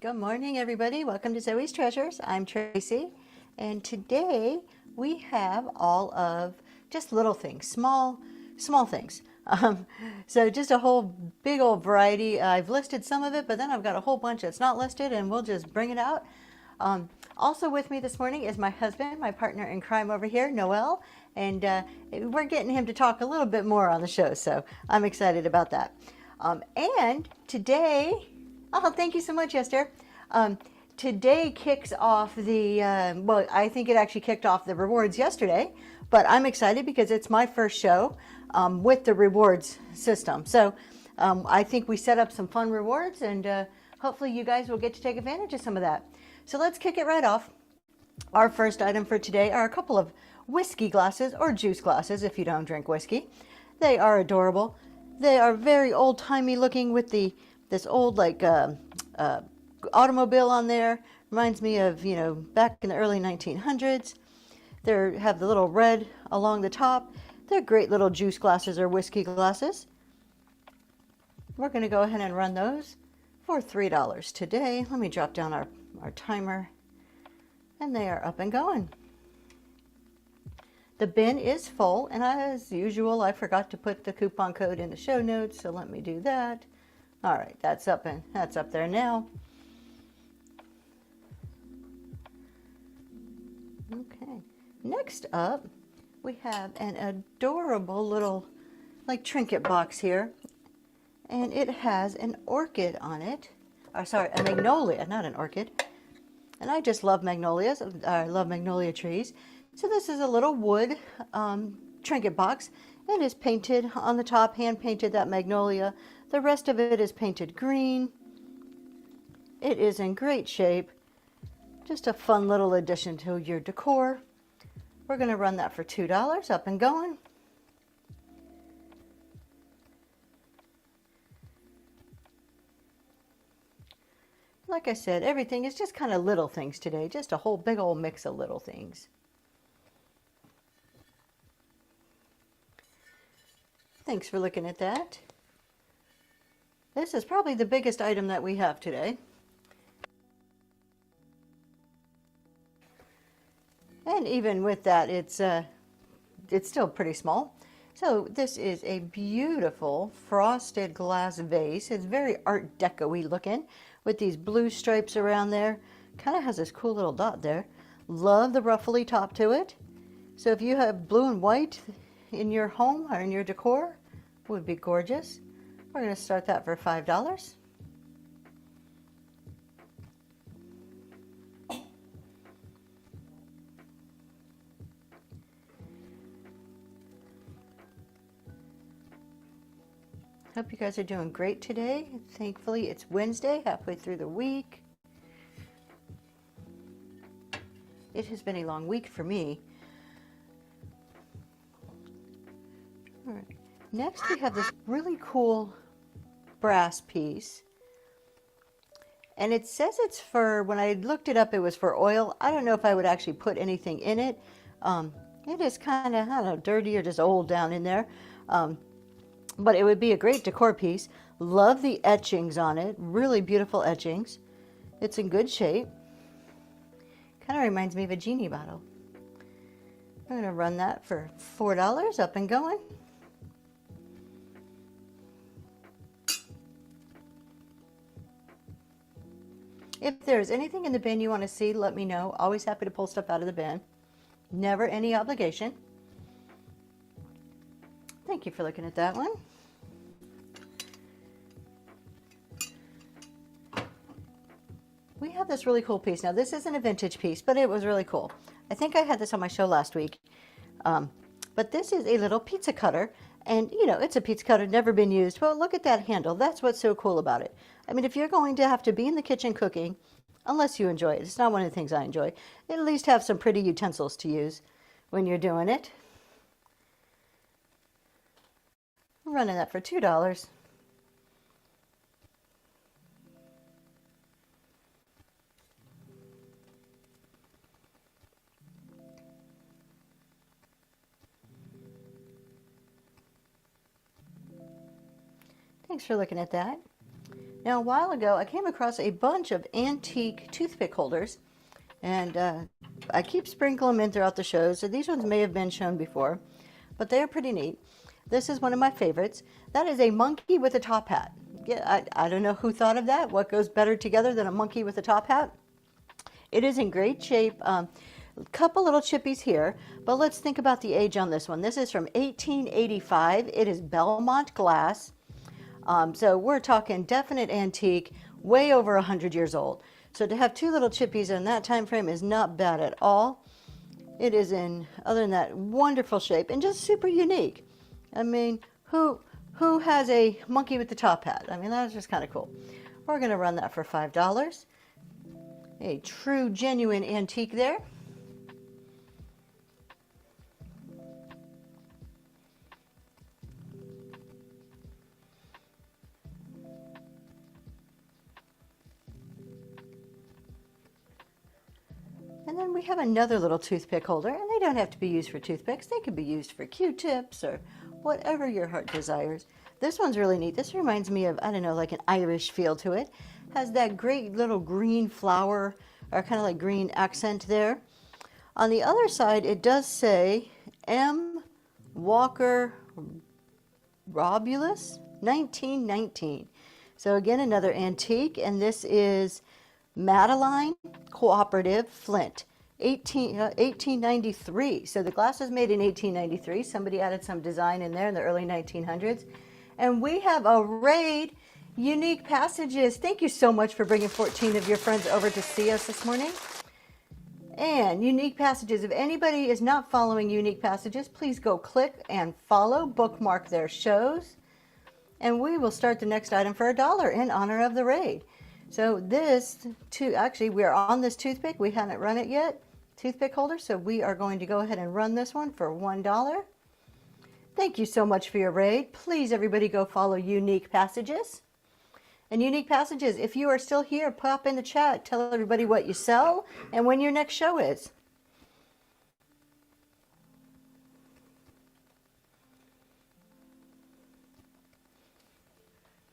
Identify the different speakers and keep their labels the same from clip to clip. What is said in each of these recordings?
Speaker 1: Good morning, everybody. Welcome to Zoe's Treasures. I'm Tracy, and today we have all of just little things, small things. So just a whole big old variety. I've listed some of it, but then I've got a whole bunch that's not listed, and we'll just bring it out. Also with me this morning is my husband, my partner in crime over here, Noel, and we're getting him to talk a little bit more on the show, so I'm excited about that. And today, oh, thank you so much, Esther. Today kicks off the, well, I think it actually kicked off the rewards yesterday, but I'm excited because it's my first show with the rewards system. So I think we set up some fun rewards, and hopefully you guys will get to take advantage of some of that. So let's kick it right off. Our first item for today are a couple of whiskey glasses, or juice glasses if you don't drink whiskey. They are adorable. They are very old-timey looking with this old automobile on there. Reminds me of, back in the early 1900s. They have the little red along the top. They're great little juice glasses or whiskey glasses. We're going to go ahead and run those for $3 today. Let me drop down our timer. And they are up and going. The bin is full, and as usual, I forgot to put the coupon code in the show notes, so let me do that. All right, that's up there now. Okay, next up, we have an adorable little trinket box here, and it has an orchid on it. Or sorry, a magnolia, not an orchid. And I just love magnolias. I love magnolia trees. So this is a little wood trinket box. It is painted on the top, hand painted that magnolia. The rest of it is painted green. It is in great shape. Just a fun little addition to your decor. We're going to run that for $2, up and going. Like I said, everything is just kind of little things today, just a whole big old mix of little things. Thanks for looking at that. This is probably the biggest item that we have today. And even with that, it's still pretty small. So this is a beautiful frosted glass vase. It's very Art Deco-y looking with these blue stripes around there. Kind of has this cool little dot there. Love the ruffly top to it. So if you have blue and white in your home or in your decor, would be gorgeous. We're going to start that for $5. Hope you guys are doing great today. Thankfully, it's Wednesday, halfway through the week. It has been a long week for me. All right. Next, we have this really cool brass piece. And it says it's for, when I looked it up, it was for oil. I don't know if I would actually put anything in it. It is kind of, I don't know, dirty or just old down in there. But it would be a great decor piece. Love the etchings on it. Really beautiful etchings. It's in good shape. Kind of reminds me of a genie bottle. I'm going to run that for $4, up and going. If there's anything in the bin you want to see, let me know. Always happy to pull stuff out of the bin. Never any obligation. Thank you for looking at that one. We have this really cool piece. Now, this isn't a vintage piece, but it was really cool. I think I had this on my show last week. But this is a little pizza cutter. And, it's a pizza cutter, never been used. Well, look at that handle. That's what's so cool about it. I mean, if you're going to have to be in the kitchen cooking, unless you enjoy it, it's not one of the things I enjoy, at least have some pretty utensils to use when you're doing it. I'm running that for $2. Thanks for looking at that. Now, a while ago, I came across a bunch of antique toothpick holders, and I keep sprinkling them in throughout the shows. So these ones may have been shown before, but they are pretty neat. This is one of my favorites. That is a monkey with a top hat. Yeah, I don't know who thought of that. What goes better together than a monkey with a top hat? It is in great shape. A couple little chippies here, but let's think about the age on this one. This is from 1885. It is Belmont glass. So we're talking definite antique, way over 100 years old. So to have two little chippies in that time frame is not bad at all. It is in, other than that, wonderful shape and just super unique. I mean, who has a monkey with the top hat? I mean, that's just kind of cool. We're going to run that for $5. A true, genuine antique there. And then we have another little toothpick holder, and they don't have to be used for toothpicks. They could be used for Q-tips or whatever your heart desires. This one's really neat. This reminds me of, I don't know, like an Irish feel to it. Has that great little green flower or kind of like green accent there. On the other side, it does say M. Walker Robulus, 1919. So again, another antique, and this is Madeline Cooperative Flint, 1893. So the glass was made in 1893. Somebody added some design in there in the early 1900s. And we have a Raid Unique Passages. Thank you so much for bringing 14 of your friends over to see us this morning. And Unique Passages, if anybody is not following Unique Passages, please go click and follow, bookmark their shows. And we will start the next item for $1 in honor of the Raid. So this, actually we are on this toothpick. We haven't run it yet, toothpick holder. So we are going to go ahead and run this one for $1. Thank you so much for your Raid. Please, everybody go follow Unique Passages. And Unique Passages, if you are still here, pop in the chat. Tell everybody what you sell and when your next show is.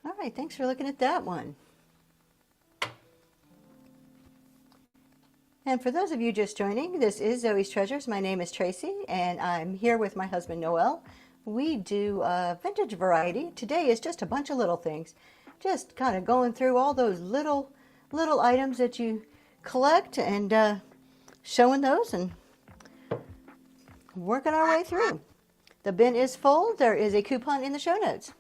Speaker 1: All right, thanks for looking at that one. And for those of you just joining, this is Zoe's Treasures. My name is Tracy, and I'm here with my husband, Noel. We do vintage variety. Today is just a bunch of little things. Just kind of going through all those little items that you collect and showing those and working our way through. The bin is full. There is a coupon in the show notes.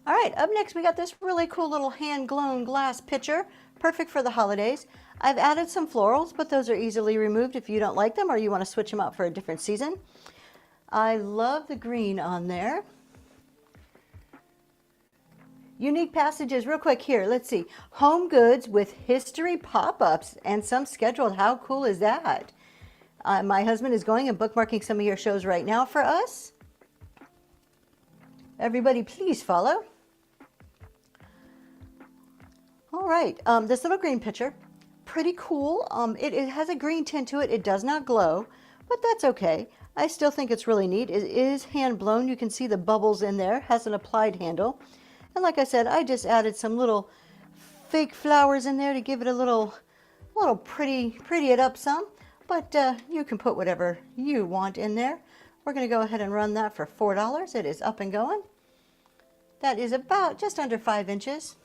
Speaker 1: All right, up next we got this really cool little hand-blown glass pitcher, perfect for the holidays. I've added some florals, but those are easily removed if you don't like them or you want to switch them out for a different season. I love the green on there. Unique Passages, real quick here, let's see. Home goods with history pop-ups and some scheduled. How cool is that? My husband is going and bookmarking some of your shows right now for us. Everybody, please follow. All right, this little green pitcher, pretty cool. It has a green tint to it. It does not glow, but that's okay. I still think it's really neat. It is hand blown. You can see the bubbles in there. Has an applied handle. And like I said, I just added some little fake flowers in there to give it a little pretty it up some. But you can put whatever you want in there. We're going to go ahead and run that for $4. It is up and going. That is about just under 5 inches.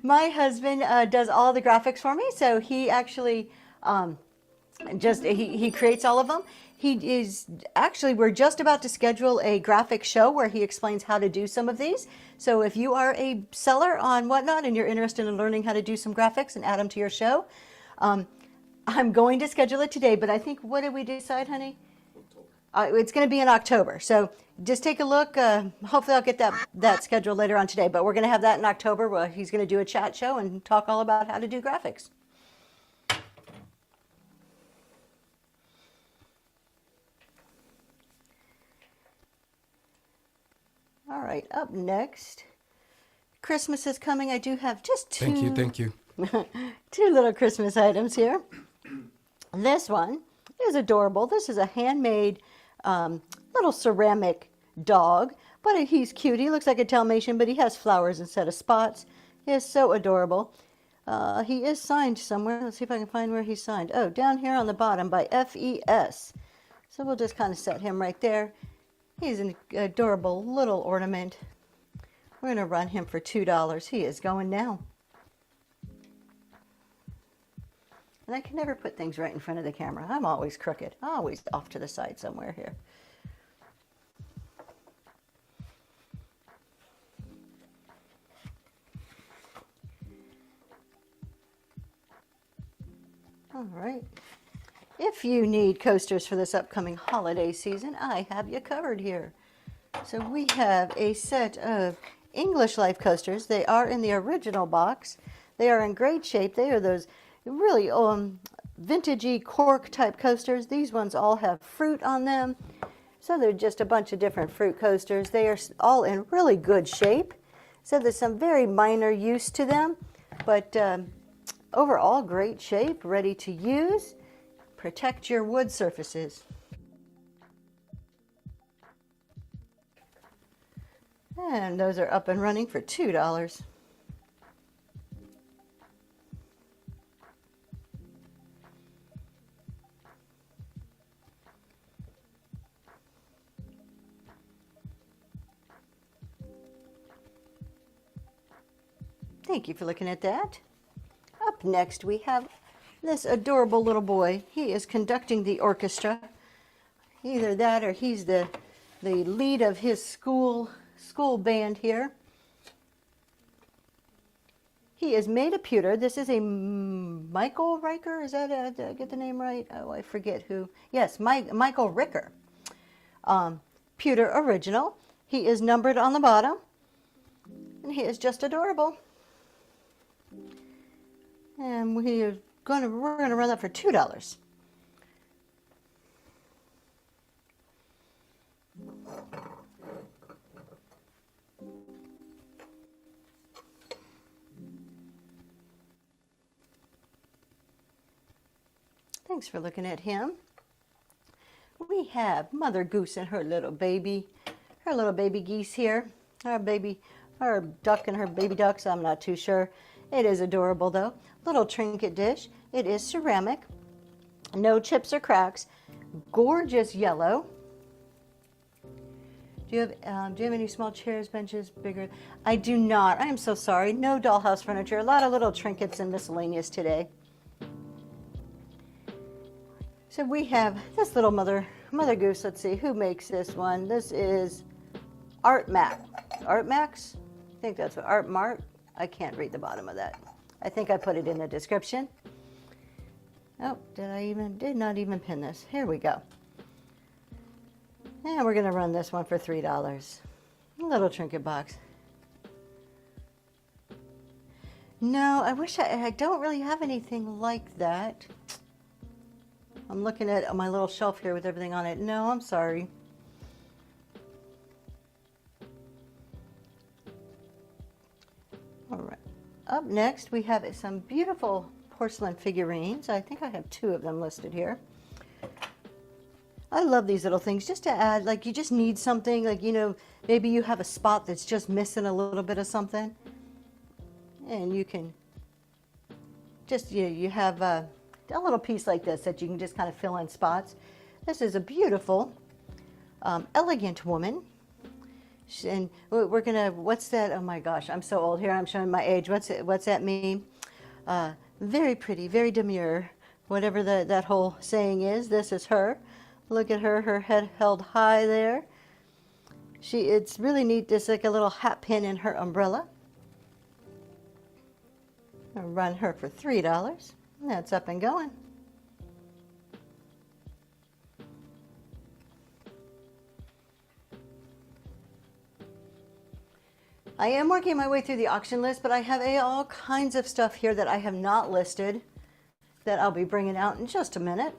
Speaker 1: My husband does all the graphics for me, so he actually he creates all of them. We're just about to schedule a graphic show where he explains how to do some of these. So if you are a seller on Whatnot and you're interested in learning how to do some graphics and add them to your show, I'm going to schedule it today, but I think, what did we decide, honey? It's going to be in October. So just take a look. Hopefully I'll get that scheduled later on today, but we're going to have that in October where he's going to do a chat show and talk all about how to do graphics. All right, up next, Christmas is coming. I do have just two.
Speaker 2: Thank you.
Speaker 1: Two little Christmas items here. This one is adorable. This is a handmade little ceramic dog, But he's cute. He looks like a Dalmatian, but he has flowers instead of spots. He is so adorable. He is signed somewhere. Let's see if I can find where he's signed. Oh, down here on the bottom by FES. So we'll just kind of set him right there. He's an adorable little ornament. We're going to run him for $2. He is going now. And I can never put things right in front of the camera. I'm always crooked. Always off to the side somewhere here. All right. If you need coasters for this upcoming holiday season, I have you covered here. So we have a set of English Life coasters. They are in the original box. They are in great shape. They are those really vintagey cork type coasters. These ones all have fruit on them. So they're just a bunch of different fruit coasters. They are all in really good shape. So there's some very minor use to them, but overall great shape, ready to use. Protect your wood surfaces. And those are up and running for $2. Thank you for looking at that. Up next we have this adorable little boy. He is conducting the orchestra. Either that or he's the lead of his school band here. He is made of pewter. This is a Michael Riker. Is that, did I get the name right? Oh, I forget who. Yes, Michael Ricker. Pewter original. He is numbered on the bottom. And he is just adorable. And we're gonna run that for $2. Thanks for looking at him. We have Mother Goose and her little baby geese here. Her duck and her baby ducks, I'm not too sure. It is adorable though. Little trinket dish. It is ceramic. No chips or cracks. Gorgeous yellow. Do you have any small chairs, benches, bigger? I do not. I am so sorry. No dollhouse furniture. A lot of little trinkets and miscellaneous today. So we have this little Mother Goose. Let's see, who makes this one? This is ArtMax. ArtMax? I think that's what, ArtMart. I can't read the bottom of that. I think I put it in the description. Oh, did not even pin this. Here we go. And we're gonna run this one for $3. A little trinket box. No, I wish I don't really have anything like that. I'm looking at my little shelf here with everything on it. No, I'm sorry. All right. Up next, we have some beautiful porcelain figurines. I think I have 2 of them listed here. I love these little things just to add, like you just need something, like, you know, maybe you have a spot that's just missing a little bit of something. And you can just, you have a little piece like this that you can just kind of fill in spots. This is a beautiful, elegant woman. And we're gonna, what's that? Oh my gosh, I'm so old here. I'm showing my age. What's that mean? Very pretty, very demure. Whatever that whole saying is, this is her. Look at her head held high there. It's really neat. There's like a little hat pin in her umbrella. I'll run her for $3. That's up and going. I am working my way through the auction list, but I have all kinds of stuff here that I have not listed that I'll be bringing out in just a minute.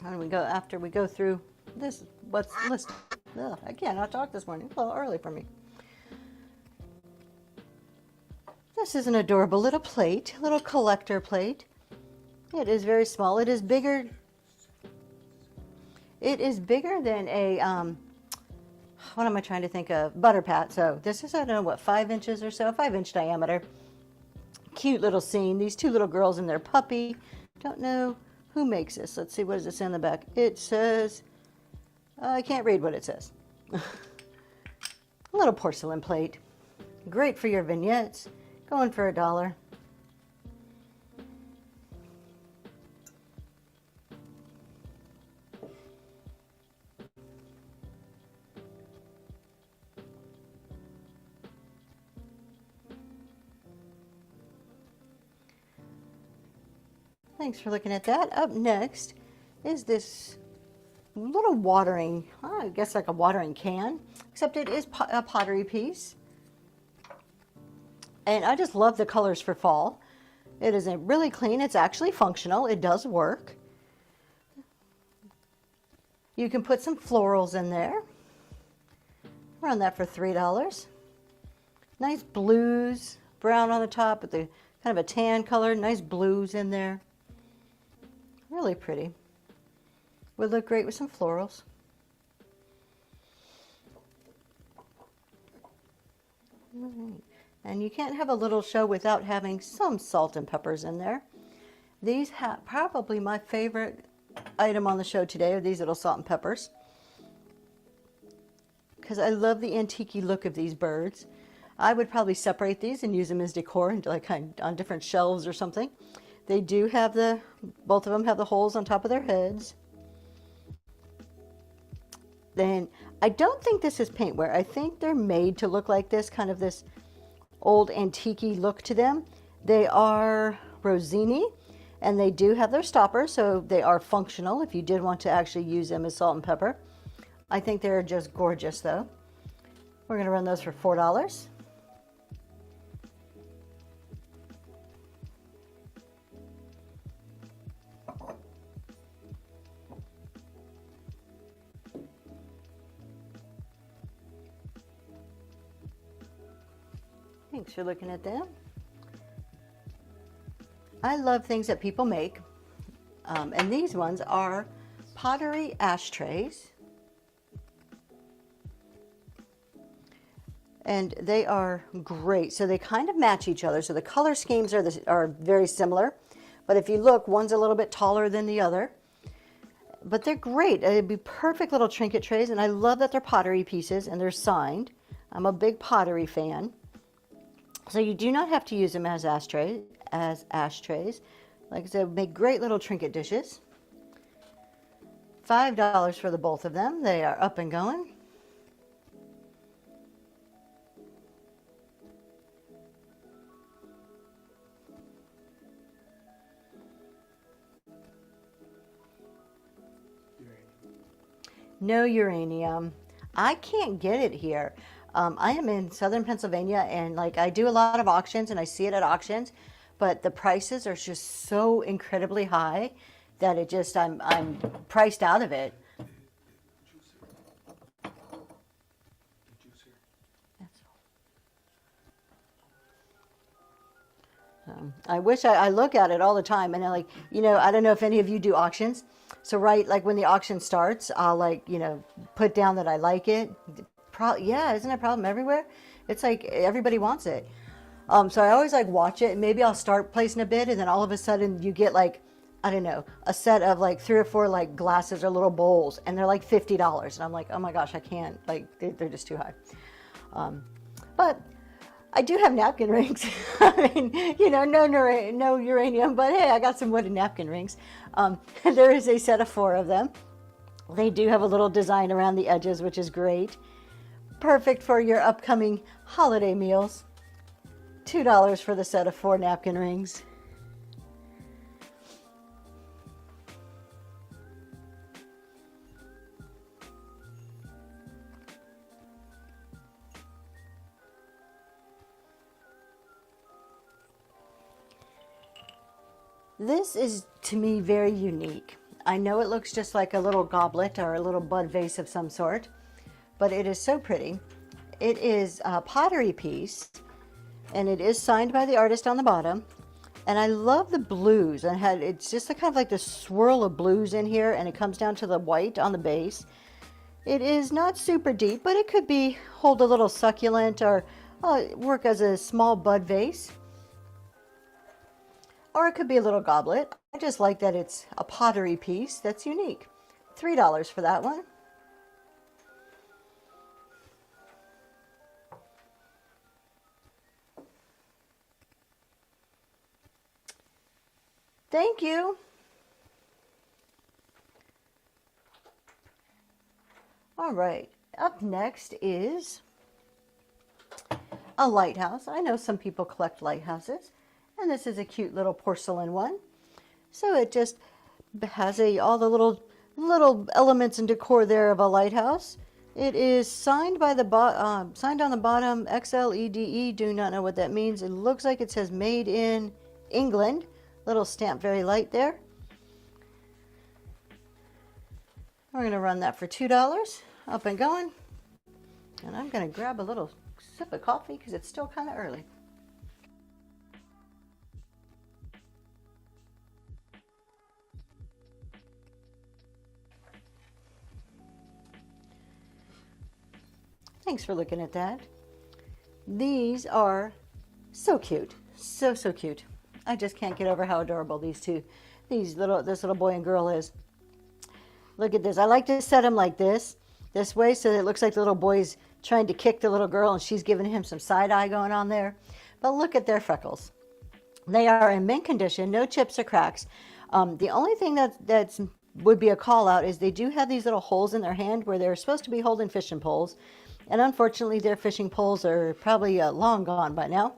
Speaker 1: And after we go through this, what's listed. Ugh, I cannot talk this morning. It's a little early for me. This is an adorable little plate, a little collector plate. It is very small. It is bigger. It is bigger than a what am I trying to think of? Butter Pat. So this is, I don't know, what, 5 inches or so, 5-inch diameter. Cute little scene. These two little girls and their puppy. Don't know who makes this. Let's see, what does it say on the back? It says, I can't read what it says. A little porcelain plate. Great for your vignettes. Going for $1. Thanks for looking at that. Up next is this little watering, I guess like a watering can, except it is a pottery piece. And I just love the colors for fall. It is really clean. It's actually functional. It does work. You can put some florals in there. Run that for $3. Nice blues, brown on the top with the kind of a tan color, nice blues in there. Really pretty. Would look great with some florals. All right. And you can't have a little show without having some salt and peppers in there. These have probably my favorite item on the show today are these little salt and peppers, because I love the antique look of these birds. I would probably separate these and use them as decor and like on different shelves or something. They do have both of them have the holes on top of their heads. Then I don't think this is paintware. I think they're made to look like this, kind of this old antique look to them. They are Rossini, and they do have their stoppers, so they are functional if you did want to actually use them as salt and pepper. I think they're just gorgeous though. We're going to run those for $4. Thanks for looking at them. I love things that people make, and these ones are pottery ashtrays, and they are great. So they kind of match each other. So the color schemes are very similar, but if you look, one's a little bit taller than the other. But they're great. It'd be perfect little trinket trays, and I love that they're pottery pieces and they're signed. I'm a big pottery fan. So you do not have to use them as ashtrays. Like I said, make great little trinket dishes. $5 for the both of them. They are up and going. No uranium. I can't get it here. I am in southern Pennsylvania, and like I do a lot of auctions and I see it at auctions, but the prices are just so incredibly high that it just I'm priced out of it. I wish I look at it all the time, and I like, I don't know if any of you do auctions. So right, like when the auction starts, I'll like, put down that I like it. Yeah, isn't it a problem everywhere? It's like everybody wants it. So I always like watch it, and maybe I'll start placing a bid, and then all of a sudden you get like, I don't know, a set of like 3 or 4 like glasses or little bowls, and they're like $50, and I'm like, oh my gosh, I can't, like they're just too high. But I do have napkin rings. I mean, no uranium, but hey, I got some wooden napkin rings. There is a set of 4 of them. They do have a little design around the edges, which is great. Perfect for your upcoming holiday meals. $2 for the set of 4 napkin rings. This is, to me, very unique. I know it looks just like a little goblet or a little bud vase of some sort, but it is so pretty. It is a pottery piece, and it is signed by the artist on the bottom. And I love the blues. It's just kind of like this swirl of blues in here, and it comes down to the white on the base. It is not super deep, but it could be hold a little succulent or work as a small bud vase. Or it could be a little goblet. I just like that it's a pottery piece that's unique. $3 for that one. Thank you. All right, up next is a lighthouse. I know some people collect lighthouses, and this is a cute little porcelain one. So it just has all the little elements and decor there of a lighthouse. It is signed by signed on the bottom, XLEDE. Do not know what that means. It looks like it says made in England. Little stamp, very light there. We're going to run that for $2. Up and going. And I'm going to grab a little sip of coffee because it's still kind of early. Thanks for looking at that. These are so cute. So cute. I just can't get over how adorable this little boy and girl is. Look at this. I like to set them like this way, so it looks like the little boy's trying to kick the little girl and she's giving him some side eye going on there. But look at their freckles. They are in mint condition, no chips or cracks. The only thing that would be a call out is they do have these little holes in their hand where they're supposed to be holding fishing poles. And unfortunately, their fishing poles are probably long gone by now.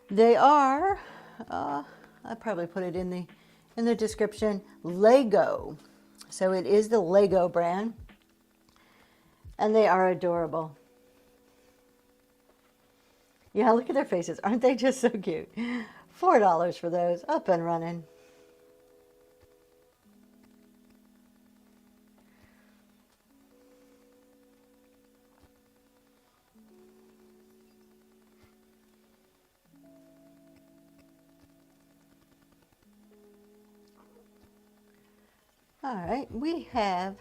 Speaker 1: They are, I probably put it in the description, Lego. So it is the Lego brand. And they are adorable. Yeah, look at their faces. Aren't they just so cute? $4 for those, up and running. All right, we have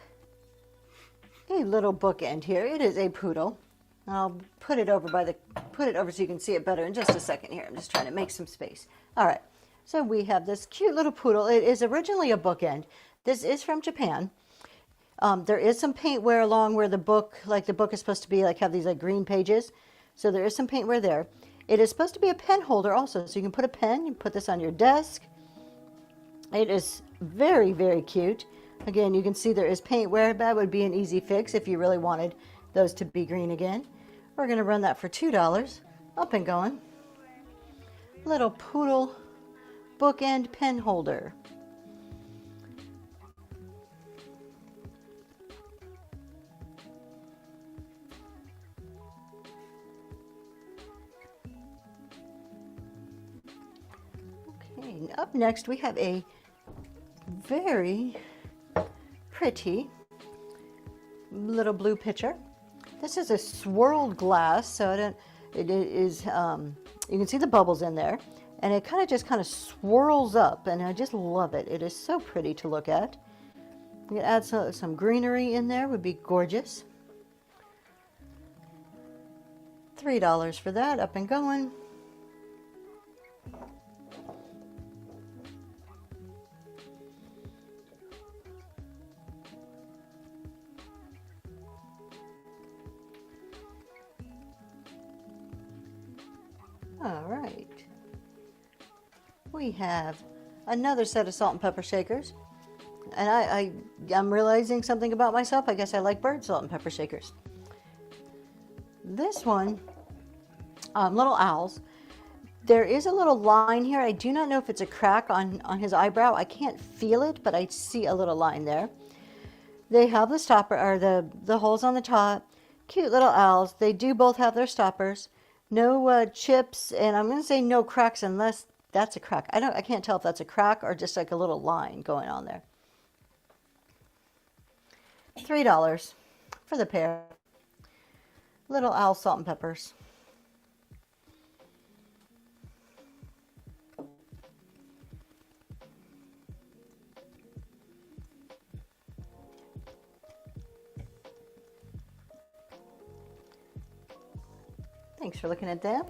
Speaker 1: a little bookend here. It is a poodle. I'll put it over so you can see it better in just a second here. I'm just trying to make some space. All right, so we have this cute little poodle. It is originally a bookend. This is from Japan. There is some paint wear along where the book is supposed to be have these green pages. So there is some paint wear there. It is supposed to be a pen holder also, so you can put a pen. You can put this on your desk. It is very, very cute. Again, you can see there is paint wear. That would be an easy fix if you really wanted those to be green again. We're going to run that for $2. Up and going. Little poodle bookend pen holder. Okay, up next we have a very pretty little blue pitcher. This is a swirled glass, so it is you can see the bubbles in there, and it kind of swirls up, and I just love it. It is so pretty to look at. You can add some greenery in there, would be gorgeous. $3 for that, up and going. All right, we have another set of salt and pepper shakers, and I'm realizing something about myself. I guess I like bird salt and pepper shakers. This one, little owls. There is a little line here. I do not know if it's a crack on his eyebrow. I can't feel it, but I see a little line there. They have the stopper, or the holes on the top. Cute little owls. They do both have their stoppers. No chips, and I'm going to say no cracks unless that's a crack. I can't tell if that's a crack or just like a little line going on there. $3 for the pair. Little owl salt and peppers. Thanks for looking at them.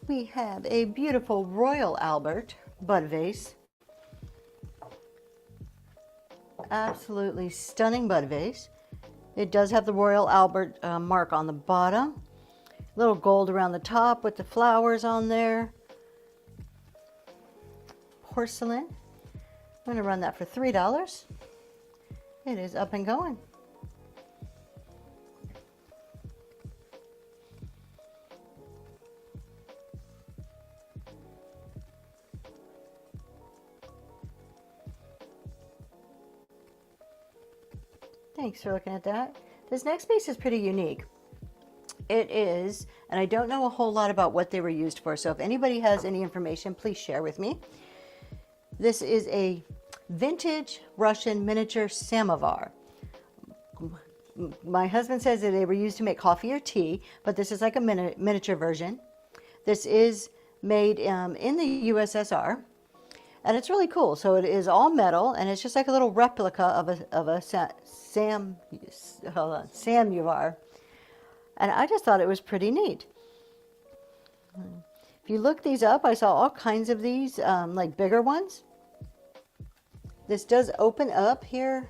Speaker 1: We have a beautiful Royal Albert bud vase. Absolutely stunning bud vase. It does have the Royal Albert mark on the bottom. Little gold around the top with the flowers on there. Porcelain. I'm going to run that for $3. It is up and going. Thanks for looking at that. This next piece is pretty unique. It is, and I don't know a whole lot about what they were used for, so if anybody has any information, please share with me. This is a vintage Russian miniature samovar. My husband says that they were used to make coffee or tea, but this is like a miniature version. This is made in the USSR, and it's really cool. So it is all metal, and it's just like a little replica of a samovar. And I just thought it was pretty neat. If you look these up, I saw all kinds of these, like bigger ones. This does open up here.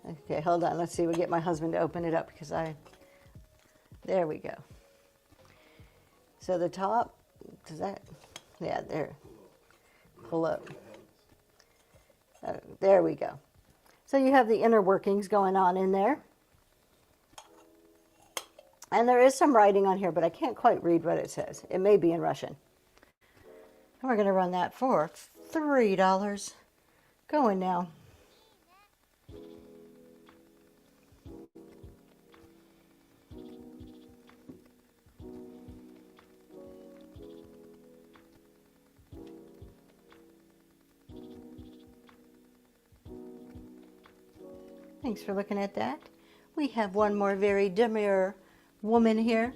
Speaker 1: Okay, hold on. Let's see. We'll get my husband to open it up because there we go. So the top, does that, yeah, there. Pull up. There we go. So you have the inner workings going on in there. And there is some writing on here, but I can't quite read what it says. It may be in Russian. And we're going to run that for $3. Going now. Thanks for looking at that. We have one more very demure woman here.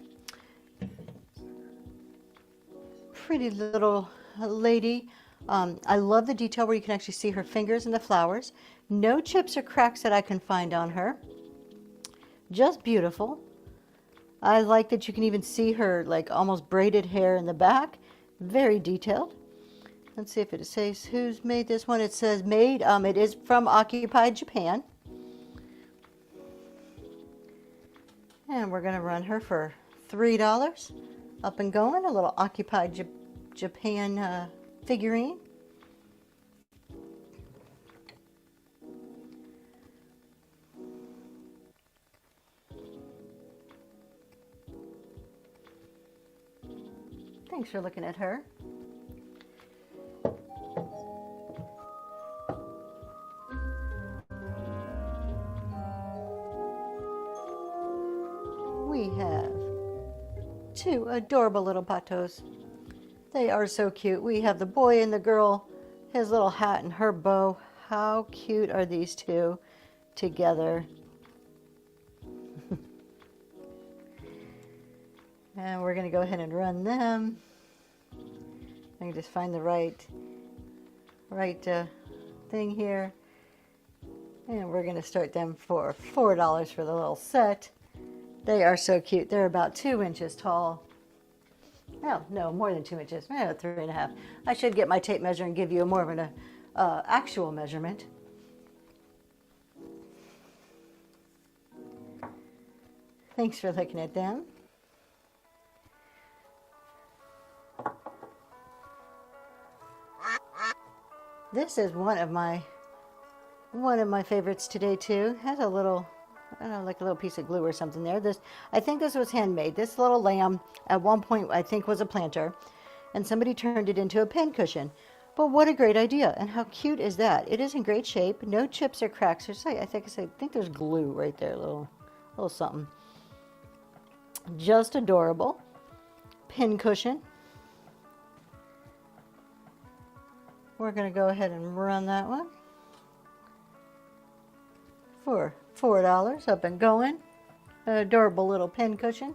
Speaker 1: Pretty little lady. I love the detail where you can actually see her fingers in the flowers. No chips or cracks that I can find on her. Just beautiful. I like that you can even see her like almost braided hair in the back. Very detailed. Let's see if it says who's made this one. It says made. It is from Occupied Japan. And we're going to run her for $3. Up and going. A little Occupied Japan figurine. Thanks for looking at her. We have two adorable little patos. They are so cute. We have the boy and the girl, his little hat and her bow. How cute are these two together? And we're going to go ahead and run them. I can just find the right thing here. And we're going to start them for $4 for the little set. They are so cute. They're about 2 inches tall. No, more than 2 inches. 3.5. I should get my tape measure and give you more of an actual measurement. Thanks for looking at them. This is one of my favorites today too. Has a little, I don't know, like a little piece of glue or something there. I think this was handmade. This little lamb at one point I think was a planter, and somebody turned it into a pin cushion. But what a great idea, and how cute is that? It is in great shape. No chips or cracks. I think there's glue right there, a little something. Just adorable. Pin cushion. We're going to go ahead and run that one for $4. Up and going. An adorable little pin cushion.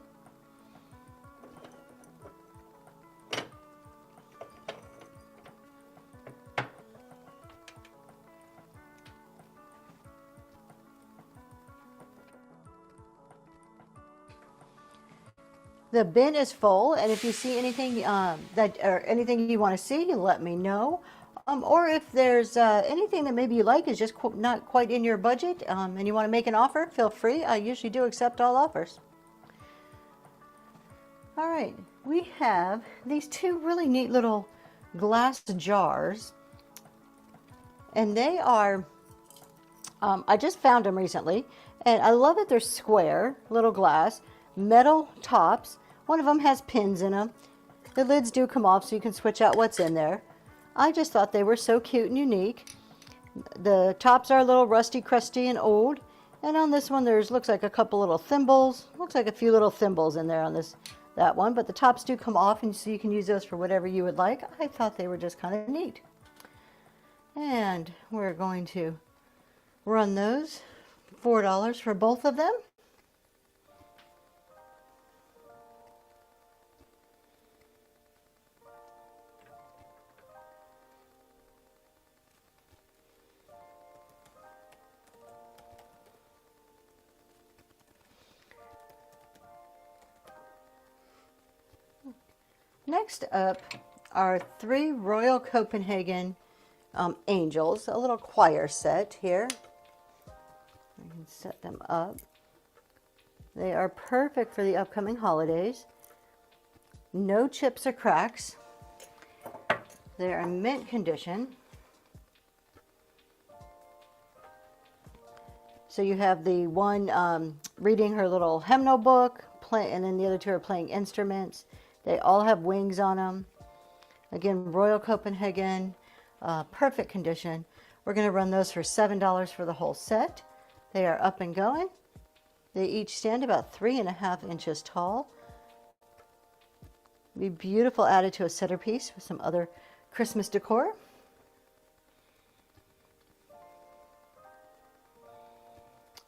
Speaker 1: The bin is full, and if you see anything anything you want to see, you let me know. Or if there's anything that maybe you like is just not quite in your budget, and you want to make an offer, feel free. I usually do accept all offers. All right, we have these two really neat little glass jars, and they are, I just found them recently, and I love that they're square, little glass, metal tops. One of them has pins in them. The lids do come off so you can switch out what's in there. I just thought they were so cute and unique. The tops are a little rusty, crusty, and old. And on this one, looks like a couple little thimbles. Looks like a few little thimbles in there on that one. But the tops do come off, and so you can use those for whatever you would like. I thought they were just kind of neat. And we're going to run those $4 for both of them. Next up are 3 Royal Copenhagen angels, a little choir set here. I can set them up. They are perfect for the upcoming holidays. No chips or cracks. They are in mint condition. So you have the one reading her little hymnal book, and then the other 2 are playing instruments. They all have wings on them. Again, Royal Copenhagen, perfect condition. We're going to run those for $7 for the whole set. They are up and going. They each stand about 3.5 inches tall. Be beautiful added to a centerpiece with some other Christmas decor.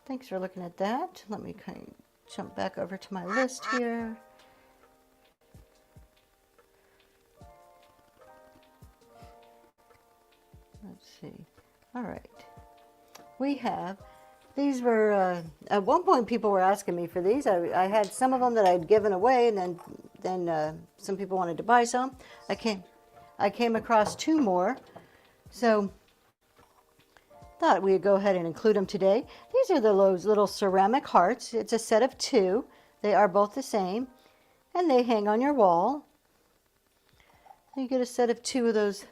Speaker 1: Thanks for looking at that. Let me kind of jump back over to my list here. Let's see. All right. We have, these were, at one point people were asking me for these. I had some of them that I'd given away, and then some people wanted to buy some. I came across 2 more. So thought we'd go ahead and include them today. These are those little ceramic hearts. It's a set of 2. They are both the same, and they hang on your wall. You get a set of 2 of those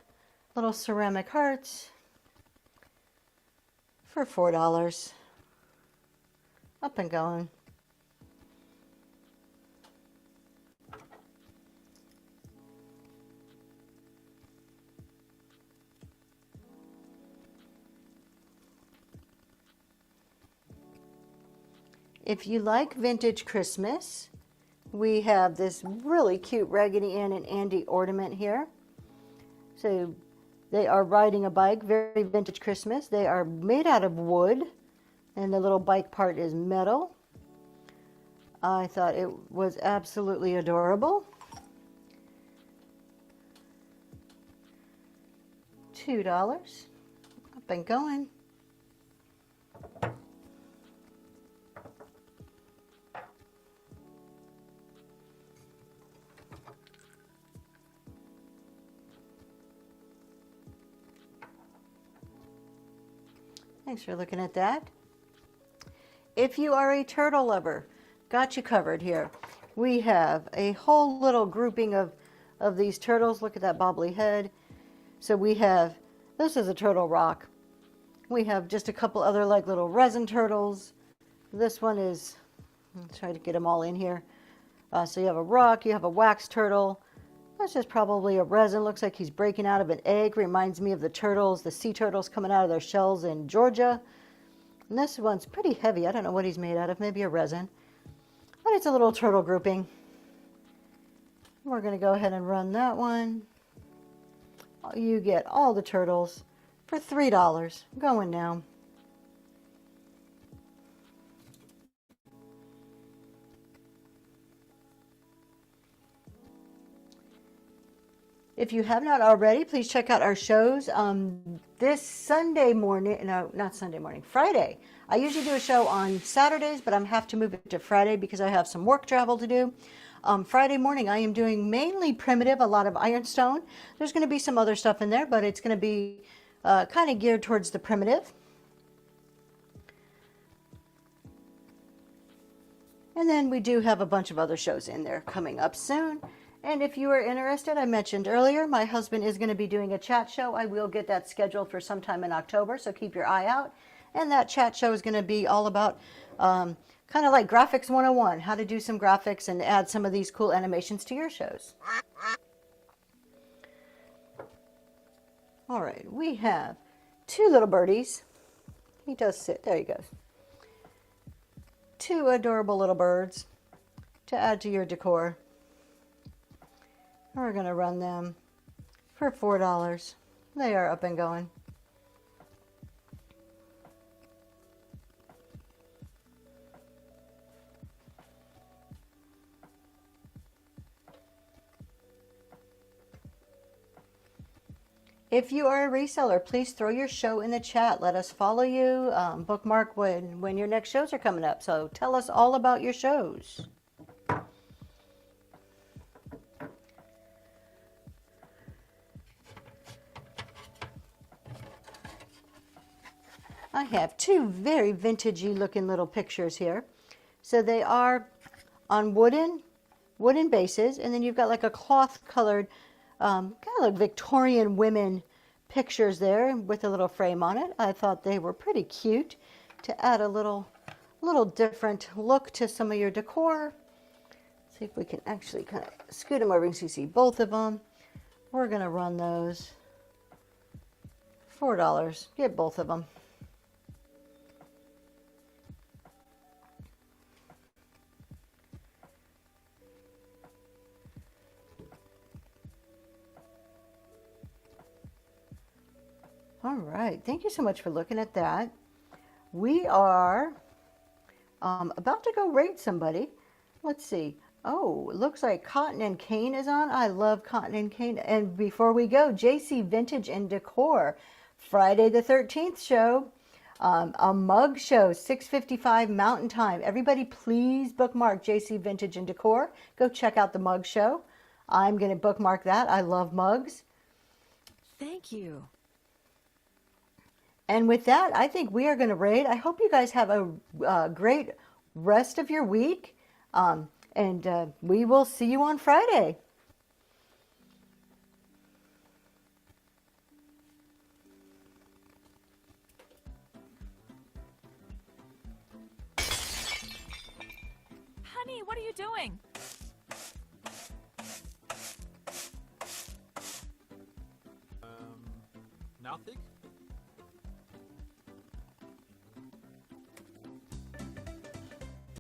Speaker 1: little ceramic hearts for $4. Up and going. If you like vintage Christmas, we have this really cute Raggedy Ann and Andy ornament here. So they are riding a bike, very vintage Christmas. They are made out of wood, and the little bike part is metal. I thought it was absolutely adorable. $2. Up and going. Thanks for looking at that. If you are a turtle lover, got you covered here. We have a whole little grouping of these turtles. Look at that bobbly head. So we have, this is a turtle rock. We have just a couple other like little resin turtles. This one is, let's try to get them all in here. So you have a rock, you have a wax turtle. That's just probably a resin. Looks like he's breaking out of an egg. Reminds me of the turtles, the sea turtles coming out of their shells in Georgia. And this one's pretty heavy. I don't know what he's made out of. Maybe a resin. But it's a little turtle grouping. We're going to go ahead and run that one. You get all the turtles for $3. Going now. If you have not already, please check out our shows. This Sunday morning, no, not Sunday morning, Friday. I usually do a show on Saturdays, but I'm have to move it to Friday because I have some work travel to do. Friday morning, I am doing mainly primitive, a lot of ironstone. There's going to be some other stuff in there, but it's going to be kind of geared towards the primitive. And then we do have a bunch of other shows in there coming up soon. And if you are interested, I mentioned earlier, my husband is going to be doing a chat show. I will get that scheduled for sometime in October, so keep your eye out. And that chat show is going to be all about kind of like Graphics 101, how to do some graphics and add some of these cool animations to your shows. All right, we have two little birdies. He does sit, there he goes. Two adorable little birds to add to your decor. We're going to run them for $4. They are up and going. If you are a reseller, please throw your show in the chat. Let us follow you, bookmark when your next shows are coming up. So tell us all about your shows. I have two very vintagey looking little pictures here. So they are on wooden bases, and then you've got like a cloth colored kind of like Victorian women pictures there with a little frame on it. I thought they were pretty cute to add a little different look to some of your decor. See if we can actually kind of scoot them over so you see both of them. We're going to run those $4. Get both of them. All right, thank you so much for looking at that. We are about to go rate somebody. Let's see. Oh, it looks like Cotton and Cane is on. I love Cotton and Cane. And before we go, JC Vintage and Decor, Friday the 13th show, a mug show, 6:55 Mountain Time. Everybody please bookmark JC Vintage and Decor. Go check out the mug show. I'm going to bookmark that. I love mugs.
Speaker 2: Thank you.
Speaker 1: And with that, I think we are going to raid. I hope you guys have a great rest of your week. And we will see you on Friday.
Speaker 2: Honey, what are you doing?
Speaker 3: Nothing?